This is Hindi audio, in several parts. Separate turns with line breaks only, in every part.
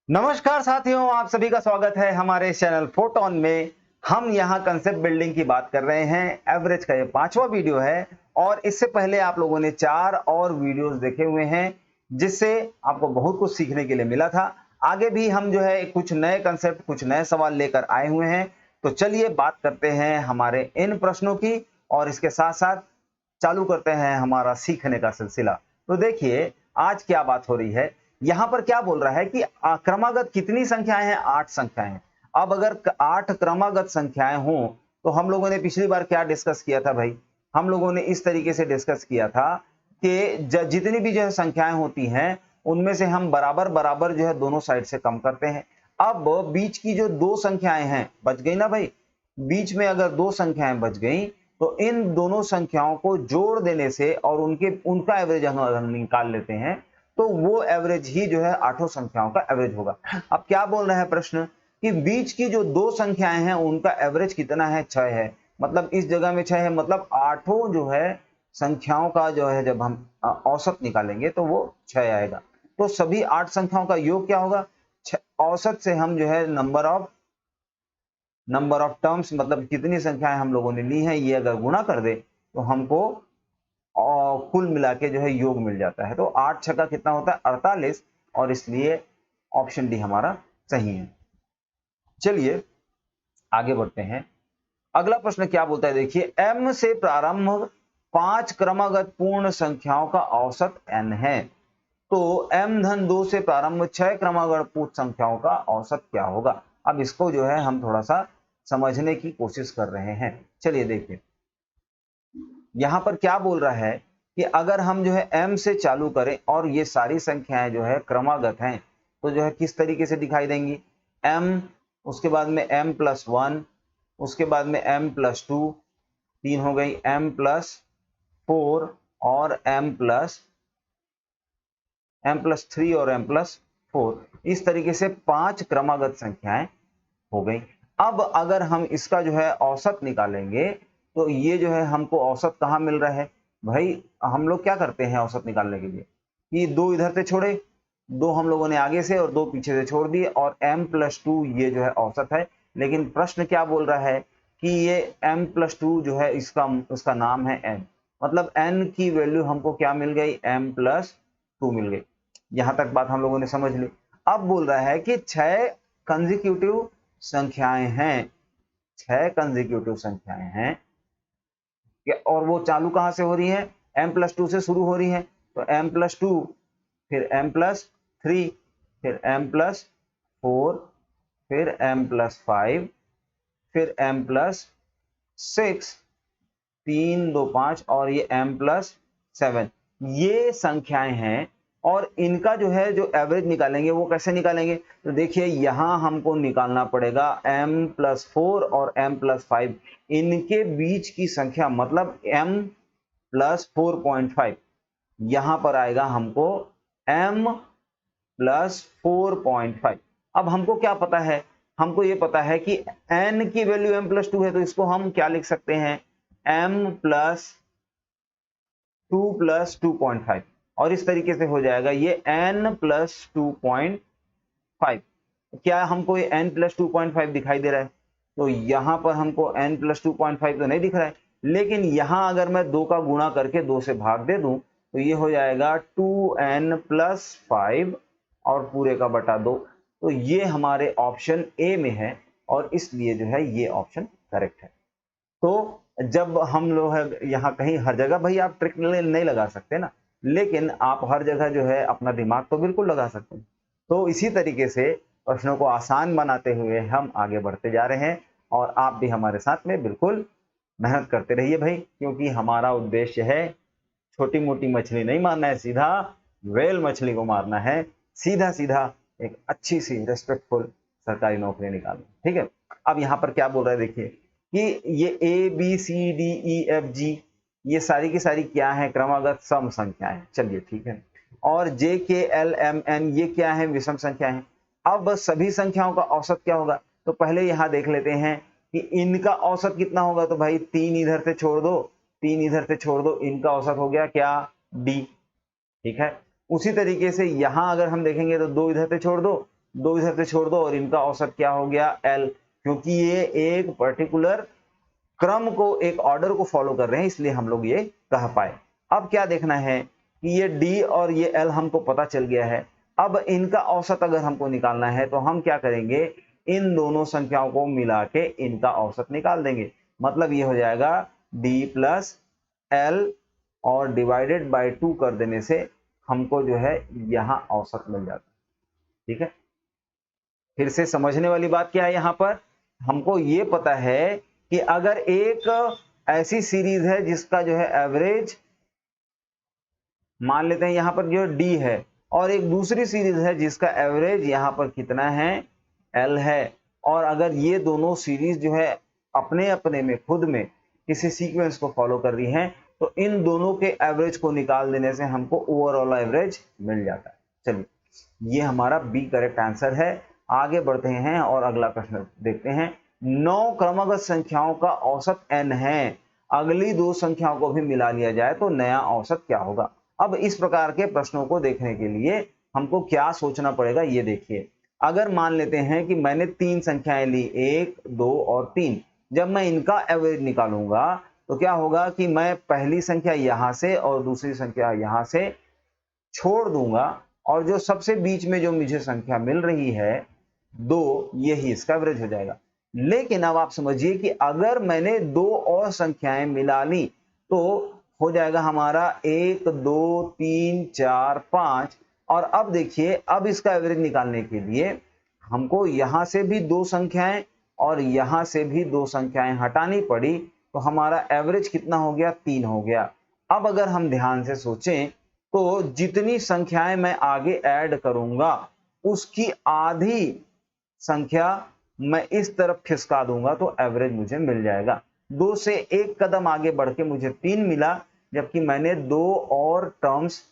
नमस्कार साथियों, आप सभी का स्वागत है हमारे चैनल फोटोन में। हम यहाँ कंसेप्ट बिल्डिंग की बात कर रहे हैं। एवरेज का ये 5वां वीडियो है और इससे पहले आप लोगों ने 4 और वीडियोस देखे हुए हैं जिससे आपको बहुत कुछ सीखने के लिए मिला था। आगे भी हम जो है कुछ नए कंसेप्ट, कुछ नए सवाल लेकर आए हुए हैं। तो चलिए बात करते हैं हमारे इन प्रश्नों की और इसके साथ साथ चालू करते हैं हमारा सीखने का सिलसिला। तो देखिए आज क्या बात हो रही है। यहाँ पर क्या बोल रहा है कि क्रमागत कितनी संख्याएं हैं? 8 संख्याएं हैं। अब अगर 8 क्रमागत संख्याएं हों तो हम लोगों ने पिछली बार क्या डिस्कस किया था भाई? हम लोगों ने इस तरीके से डिस्कस किया था कि जितनी भी जो है संख्याएं होती हैं उनमें से हम बराबर बराबर जो है दोनों साइड से कम करते हैं। अब बीच की जो 2 संख्याएं हैं बच गई ना भाई। बीच में अगर 2 संख्याएं बच गई तो इन दोनों संख्याओं को जोड़ देने से और उनका एवरेज हम निकाल लेते हैं तो वो एवरेज ही जो है आठों संख्याओं का एवरेज होगा। अब क्या बोल रहा है प्रश्न कि बीच की जो 2 संख्याएं हैं उनका एवरेज कितना है? 6 है। मतलब इस जगह में 6 है, मतलब आठों जो है संख्याओं का जो है जब हम औसत निकालेंगे तो वो 6 आएगा। तो सभी 8 संख्याओं का योग क्या होगा? औसत से हम जो है नंबर ऑफ टर्म्स, मतलब कितनी संख्याएं हम लोगों ने ली हैं, ये अगर गुणा कर दे तो हमको और कुल मिला के जो है योग मिल जाता है। तो 8 छक्का कितना होता है? 48, और इसलिए ऑप्शन डी हमारा सही है। चलिए आगे बढ़ते हैं। अगला प्रश्न क्या बोलता है, देखिए m से प्रारंभ 5 क्रमागत पूर्ण संख्याओं का औसत n है, तो m-2 से प्रारंभ 6 क्रमागत पूर्ण संख्याओं का औसत क्या होगा? अब इसको जो है हम थोड़ा सा समझने की कोशिश कर रहे हैं। चलिए देखिए यहां पर क्या बोल रहा है कि अगर हम जो है m से चालू करें और ये सारी संख्याएं जो है क्रमागत हैं तो जो है किस तरीके से दिखाई देंगी? m, उसके बाद में m+1, उसके बाद में m+2, 3 हो गई, m+4 और m+3 और m+4, इस तरीके से 5 क्रमागत संख्याएं हो गई। अब अगर हम इसका जो है औसत निकालेंगे तो ये जो है हमको औसत कहाँ मिल रहा है भाई? हम लोग क्या करते हैं औसत निकालने के लिए कि 2 इधर से छोड़े, 2 हम लोगों ने आगे से और 2 पीछे से छोड़ दिए और m+2 ये जो है औसत है। लेकिन प्रश्न क्या बोल रहा है कि ये m+2 जो है उसका नाम है n, मतलब n की वैल्यू हमको क्या मिल गई? m+2 मिल गई। यहां तक बात हम लोगों ने समझ ली। अब बोल रहा है कि 6 कंसेक्यूटिव संख्याएं हैं, 6 कंसेक्यूटिव संख्याएं हैं और वो चालू कहां से हो रही है? m+2 से शुरू हो रही है। तो m+2, फिर m+3, फिर m+4, फिर m+5, फिर m+6, 3 2 5 और ये m+7, ये संख्याएं हैं। और इनका जो है जो एवरेज निकालेंगे वो कैसे निकालेंगे? तो देखिए यहां हमको निकालना पड़ेगा m+4 और m+5, इनके बीच की संख्या, मतलब m+4.5, यहां पर आएगा हमको m+4.5। अब हमको क्या पता है? हमको ये पता है कि n की वैल्यू m+2 है, तो इसको हम क्या लिख सकते हैं? m+2+2.5, और इस तरीके से हो जाएगा ये n+2.5। क्या हमको ये n+2.5 दिखाई दे रहा है? तो यहां पर हमको n+2.5 तो नहीं दिख रहा है, लेकिन यहां अगर मैं 2 का गुणा करके 2 से भाग दे दूं तो ये हो जाएगा 2n+5 और पूरे का बटा 2। तो ये हमारे ऑप्शन ए में है और इसलिए जो है ये ऑप्शन करेक्ट है। तो जब हम लोग है यहाँ कहीं हर जगह भाई आप ट्रिक नहीं लगा सकते ना, लेकिन आप हर जगह जो है अपना दिमाग तो बिल्कुल लगा सकते हैं। तो इसी तरीके से प्रश्नों को आसान बनाते हुए हम आगे बढ़ते जा रहे हैं और आप भी हमारे साथ में बिल्कुल मेहनत करते रहिए भाई, क्योंकि हमारा उद्देश्य है छोटी मोटी मछली नहीं मारना है, सीधा व्हेल मछली को मारना है, सीधा सीधा एक अच्छी सी रेस्पेक्टफुल सरकारी नौकरी निकालना। ठीक है, अब यहाँ पर क्या बोल रहा है देखिए कि ये A B C D E F G ये सारी की सारी क्या है? क्रमागत सम संख्याएं। चलिए ठीक है, और जे के एल एम एन ये क्या है? विषम संख्या है। अब सभी संख्याओं का औसत क्या होगा? तो पहले यहाँ देख लेते हैं कि इनका औसत कितना होगा। तो भाई 3 इधर से छोड़ दो, 3 इधर से छोड़ दो, इनका औसत हो गया क्या? डी। ठीक है, उसी तरीके से यहां अगर हम देखेंगे तो 2 इधर से छोड़ दो 2 इधर से छोड़ दो और इनका औसत क्या हो गया L, क्योंकि ये एक पर्टिकुलर क्रम को, एक ऑर्डर को फॉलो कर रहे हैं, इसलिए हम लोग ये कह पाए। अब क्या देखना है कि ये D और ये L हमको पता चल गया है। अब इनका औसत अगर हमको निकालना है तो हम क्या करेंगे, इन दोनों संख्याओं को मिला के इनका औसत निकाल देंगे। मतलब ये हो जाएगा D प्लस L और डिवाइडेड बाय 2 कर देने से हमको जो है यहां औसत मिल जाता है। ठीक है, फिर से समझने वाली बात क्या है, यहां पर हमको ये पता है कि अगर एक ऐसी सीरीज है जिसका जो है एवरेज मान लेते हैं यहां पर जो D है, और एक दूसरी सीरीज है जिसका एवरेज यहां पर कितना है, L है, और अगर ये दोनों सीरीज जो है अपने अपने में खुद में किसी सीक्वेंस को फॉलो कर रही हैं, तो इन दोनों के एवरेज को निकाल देने से हमको ओवरऑल एवरेज मिल जाता है। चलिए, ये हमारा बी करेक्ट आंसर है। आगे बढ़ते हैं और अगला प्रश्न देखते हैं। 9 क्रमगत संख्याओं का औसत n है, अगली दो संख्याओं को भी मिला लिया जाए तो नया औसत क्या होगा। अब इस प्रकार के प्रश्नों को देखने के लिए हमको क्या सोचना पड़ेगा, ये देखिए। अगर मान लेते हैं कि मैंने 3 संख्याएं ली, 1, 2 और 3, जब मैं इनका एवरेज निकालूंगा तो क्या होगा कि मैं पहली संख्या यहां से और दूसरी संख्या यहां से छोड़ दूंगा, और जो सबसे बीच में जो मुझे संख्या मिल रही है 2, यही इसका एवरेज हो जाएगा। लेकिन अब आप समझिए कि अगर मैंने 2 और संख्याएं मिला ली तो हो जाएगा हमारा 1, 2, 3, 4, 5। और अब देखिए, अब इसका एवरेज निकालने के लिए हमको यहां से भी 2 संख्याएं और यहां से भी 2 संख्याएं हटानी पड़ी, तो हमारा एवरेज कितना हो गया, 3 हो गया। अब अगर हम ध्यान से सोचें तो जितनी संख्याएं मैं आगे ऐड करूंगा उसकी आधी संख्या मैं इस तरफ खिसका दूंगा तो एवरेज मुझे मिल जाएगा। 2 से एक कदम आगे बढ़ के मुझे 3 मिला, जबकि मैंने 2 और टर्म्स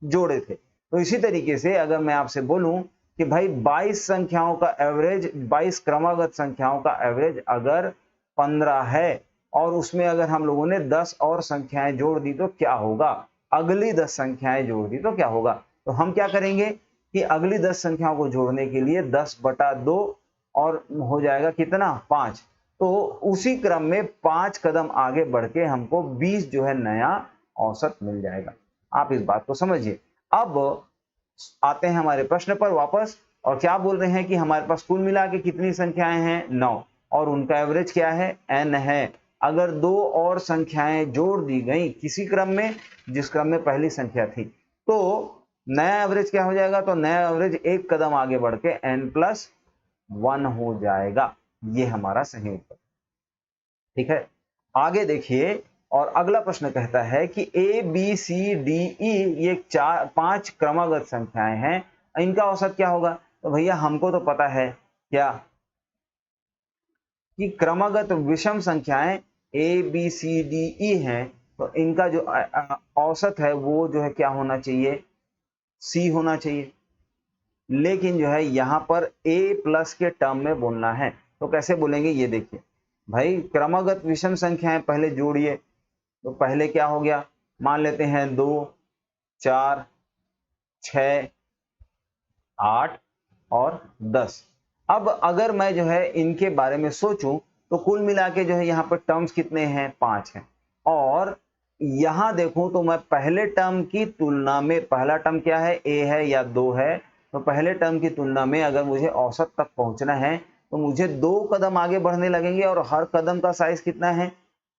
जोड़े थे। तो इसी तरीके से अगर मैं आपसे बोलूं कि भाई 22 संख्याओं का एवरेज, 22 क्रमागत संख्याओं का एवरेज अगर 15 है और उसमें अगर हम लोगों ने 10 और संख्याएं जोड़ दी तो क्या होगा, अगली 10 संख्याएं जोड़ दी तो क्या होगा। तो हम क्या करेंगे कि अगली 10 संख्याओं को जोड़ने के लिए 10/2 और हो जाएगा कितना, 5। तो उसी क्रम में 5 कदम आगे बढ़ के हमको 20 जो है नया औसत मिल जाएगा। आप इस बात को समझिए। अब आते हैं हमारे प्रश्न पर वापस, और क्या बोल रहे हैं कि हमारे पास कुल मिला के कितनी संख्याएं हैं, 9, और उनका एवरेज क्या है, n है। अगर 2 और संख्याएं जोड़ दी गई किसी क्रम में जिस क्रम में पहली संख्या थी, तो नया एवरेज क्या हो जाएगा, तो नया एवरेज एक कदम आगे बढ़ के n+1 हो जाएगा। ये हमारा सही उत्तर। ठीक है, आगे देखिए, और अगला प्रश्न कहता है कि ए बी सी डी ई ये 5 क्रमागत संख्याएं हैं, इनका औसत क्या होगा। तो भैया हमको तो पता है क्या कि क्रमागत विषम संख्याएं ए बी सी डी ई हैं, तो इनका जो औसत है वो जो है क्या होना चाहिए, सी होना चाहिए। लेकिन जो है यहां पर a प्लस के टर्म में बोलना है, तो कैसे बोलेंगे, ये देखिए भाई। क्रमागत विषम संख्याएं पहले जोड़िए, तो पहले क्या हो गया, मान लेते हैं 2, 4, 6, 8 और 10। अब अगर मैं जो है इनके बारे में सोचूं तो कुल मिला के जो है यहाँ पर टर्म्स कितने हैं, 5 हैं। और यहां देखूं तो मैं पहले टर्म की तुलना में, पहला टर्म क्या है, a है या 2 है, तो पहले टर्म की तुलना में अगर मुझे औसत तक पहुंचना है तो मुझे 2 कदम आगे बढ़ने लगेंगे, और हर कदम का साइज कितना है,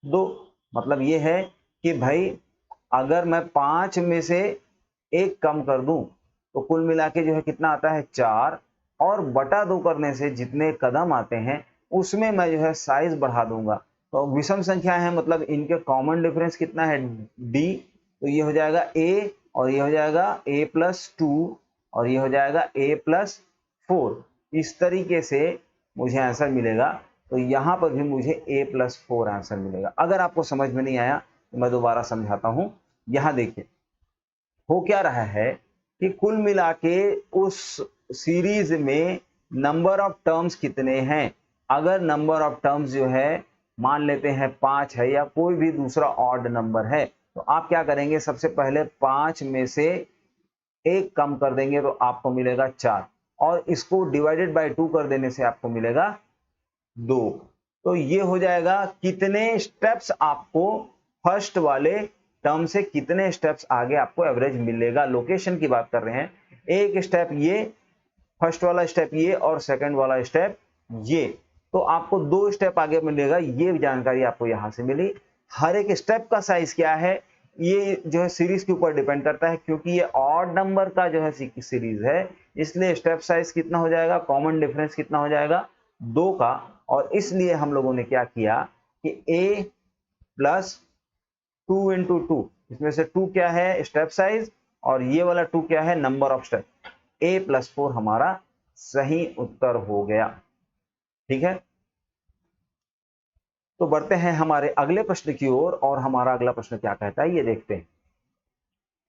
2। मतलब ये है कि भाई अगर मैं 5 में से 1 कम कर दूं तो कुल मिला के जो है कितना आता है, 4, और बटा 2 करने से जितने कदम आते हैं उसमें मैं जो है साइज बढ़ा दूंगा। तो विषम संख्या है, मतलब इनके कॉमन डिफरेंस कितना है, d, तो ये हो जाएगा a, और ये हो जाएगा a+2, और ये हो जाएगा a+4। इस तरीके से मुझे आंसर मिलेगा। तो यहां पर भी मुझे a+4 आंसर मिलेगा। अगर आपको समझ में नहीं आया तो मैं दोबारा समझाता हूं। यहां देखिए हो क्या रहा है कि कुल मिला के उस सीरीज में नंबर ऑफ टर्म्स कितने हैं। अगर नंबर ऑफ टर्म्स जो है मान लेते हैं 5 है, या कोई भी दूसरा ऑड नंबर है, तो आप क्या करेंगे, सबसे पहले 5 में से 1 कम कर देंगे तो आपको मिलेगा 4। और इसको डिवाइडेड बाय 2 कर देने से आपको मिलेगा 2। तो ये हो जाएगा कितने स्टेप्स आपको फर्स्ट वाले टर्म से कितने स्टेप्स आगे आपको एवरेज मिलेगा। लोकेशन की बात कर रहे हैं, एक स्टेप ये, फर्स्ट वाला स्टेप ये और सेकंड वाला स्टेप ये, तो आपको 2 स्टेप आगे मिलेगा। ये जानकारी आपको यहां से मिली। हर एक स्टेप का साइज क्या है ये जो है सीरीज के ऊपर डिपेंड करता है, क्योंकि ये ऑड नंबर का जो है सीरीज है, इसलिए स्टेप साइज कितना हो जाएगा, कॉमन डिफरेंस कितना हो जाएगा 2 का। और इसलिए हम लोगों ने क्या किया कि a प्लस 2 इंटू 2, इसमें से 2 क्या है स्टेप साइज और ये वाला 2 क्या है number of step, a plus 4 हमारा सही उत्तर हो गया। ठीक है, तो बढ़ते हैं हमारे अगले प्रश्न की ओर, और हमारा अगला प्रश्न क्या कहता है ये देखते हैं।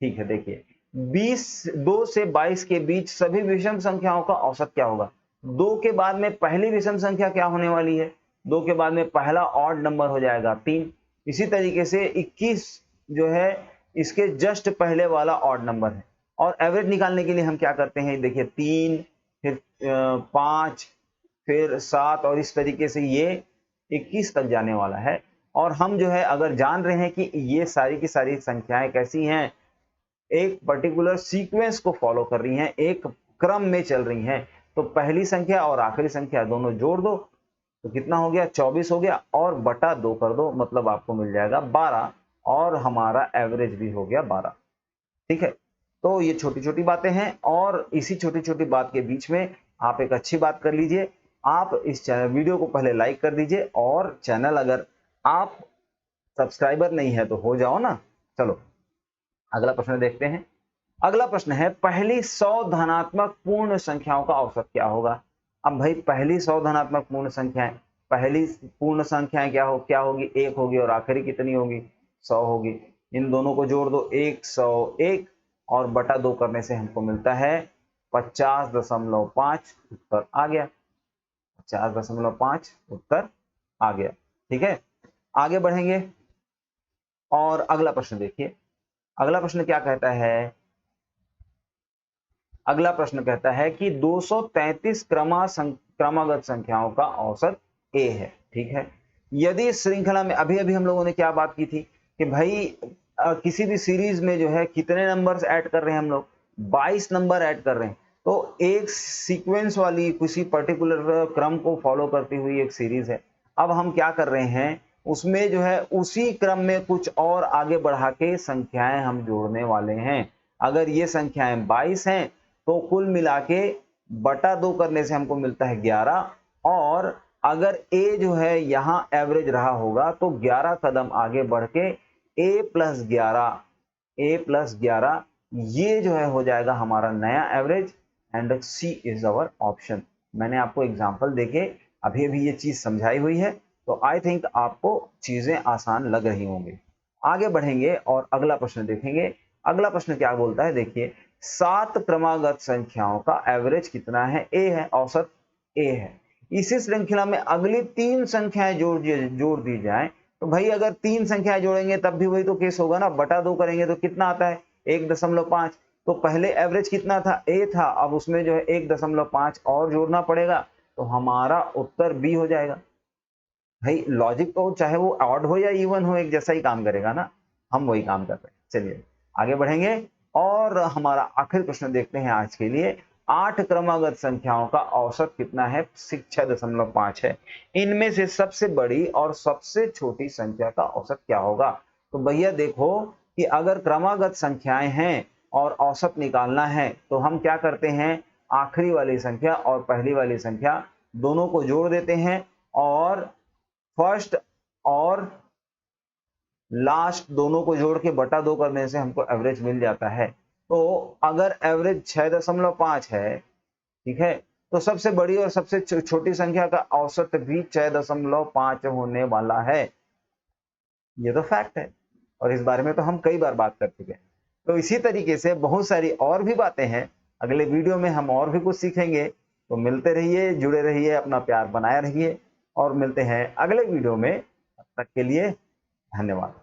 ठीक है, देखिए 2 से 22 के बीच सभी विषम संख्याओं का औसत क्या होगा। 2 के बाद में पहली विषम संख्या क्या होने वाली है, 2 के बाद में पहला ऑड नंबर हो जाएगा 3। इसी तरीके से 21 जो है इसके जस्ट पहले वाला ऑड नंबर है। और एवरेज निकालने के लिए हम क्या करते हैं, देखिए 3 फिर 5 फिर 7 और इस तरीके से ये 21 तक जाने वाला है। और हम जो है अगर जान रहे हैं कि ये सारी की सारी संख्याएं कैसी हैं, एक पर्टिकुलर सीक्वेंस को फॉलो कर रही हैं, एक क्रम में चल रही हैं, तो पहली संख्या और आखिरी संख्या दोनों जोड़ दो तो कितना हो गया 24 हो गया, और बटा 2 कर दो मतलब आपको मिल जाएगा 12, और हमारा एवरेज भी हो गया 12। ठीक है, तो ये छोटी छोटी बातें हैं, और इसी छोटी छोटी बात के बीच में आप एक अच्छी बात कर लीजिए, आप इस चैनल वीडियो को पहले लाइक कर दीजिए, और चैनल अगर आप सब्सक्राइबर नहीं है तो हो जाओ ना। चलो अगला प्रश्न देखते हैं। अगला प्रश्न है पहली 100 धनात्मक पूर्ण संख्याओं का औसत क्या होगा। अब भाई पहली 100 धनात्मक पूर्ण संख्याएं, पहली पूर्ण संख्याएं क्या होगी 1 होगी, और आखिरी कितनी होगी 100 होगी। इन दोनों को जोड़ दो 101 और बटा 2 करने से हमको मिलता है 50.5, उत्तर आ गया 50.5 उत्तर आ गया। ठीक है, आगे बढ़ेंगे और अगला प्रश्न देखिए। अगला प्रश्न क्या कहता है, अगला प्रश्न कहता है कि 233 क्रमागत संख्याओं का औसत a है। ठीक है, यदि श्रृंखला में अभी अभी हम लोगों ने क्या बात की थी कि भाई किसी भी सीरीज में जो है कितने नंबर्स ऐड कर रहे हैं हम लोग, 22 नंबर ऐड कर रहे हैं। तो एक सीक्वेंस वाली किसी पर्टिकुलर क्रम को फॉलो करती हुई एक सीरीज है। अब हम क्या कर रहे हैं, उसमें जो है उसी क्रम में कुछ और आगे बढ़ा के संख्याएं हम जोड़ने वाले हैं। अगर ये संख्याएं 22 हैं तो कुल मिला के बटा 2 करने से हमको मिलता है 11, और अगर a जो है यहाँ एवरेज रहा होगा तो 11 कदम आगे बढ़ के a प्लस 11 ये जो है हो जाएगा हमारा नया average, and C is our option. मैंने आपको एग्जांपल देके अभी अभी ये चीज समझाई हुई है, तो आई थिंक आपको चीजें आसान लग रही होंगी। आगे बढ़ेंगे और अगला प्रश्न देखेंगे। अगला प्रश्न क्या बोलता है, देखिए 7 क्रमागत संख्याओं का एवरेज कितना है, a है, औसत a है। इसी श्रृंखला में अगली 3 संख्याएं जोड़ दी जाए, तो भाई अगर 3 संख्याएं जोड़ेंगे तब भी वही तो केस होगा ना, बटा 2 करेंगे तो कितना आता है 1.5। तो पहले एवरेज कितना था a था, अब उसमें जो है 1.5 और जोड़ना पड़ेगा, तो हमारा उत्तर b हो जाएगा। भाई लॉजिक तो चाहे वो ऑड हो या इवन हो एक जैसा ही काम करेगा ना, हम वही काम कर रहे हैं। चलिए आगे बढ़ेंगे और हमारा आखिरी प्रश्न देखते हैं आज के लिए। 8 क्रमागत संख्याओं का औसत कितना है, 6.5 है। इनमें से सबसे बड़ी और सबसे छोटी संख्या का औसत क्या होगा। तो भैया देखो कि अगर क्रमागत संख्याएं हैं और औसत निकालना है तो हम क्या करते हैं, आखिरी वाली संख्या और पहली वाली संख्या दोनों को जोड़ देते हैं, और फर्स्ट और लास्ट दोनों को जोड़ के बटा 2 करने से हमको एवरेज मिल जाता है। तो अगर एवरेज 6.5 है, ठीक है, तो सबसे बड़ी और सबसे छोटी संख्या का औसत भी 6.5 होने वाला है। ये तो फैक्ट है, और इस बारे में तो हम कई बार बात कर चुके हैं। तो इसी तरीके से बहुत सारी और भी बातें हैं, अगले वीडियो में हम और भी कुछ सीखेंगे। तो मिलते रहिए, जुड़े रहिए, अपना प्यार बनाए रहिए, और मिलते हैं अगले वीडियो में। तब तक के लिए धन्यवाद।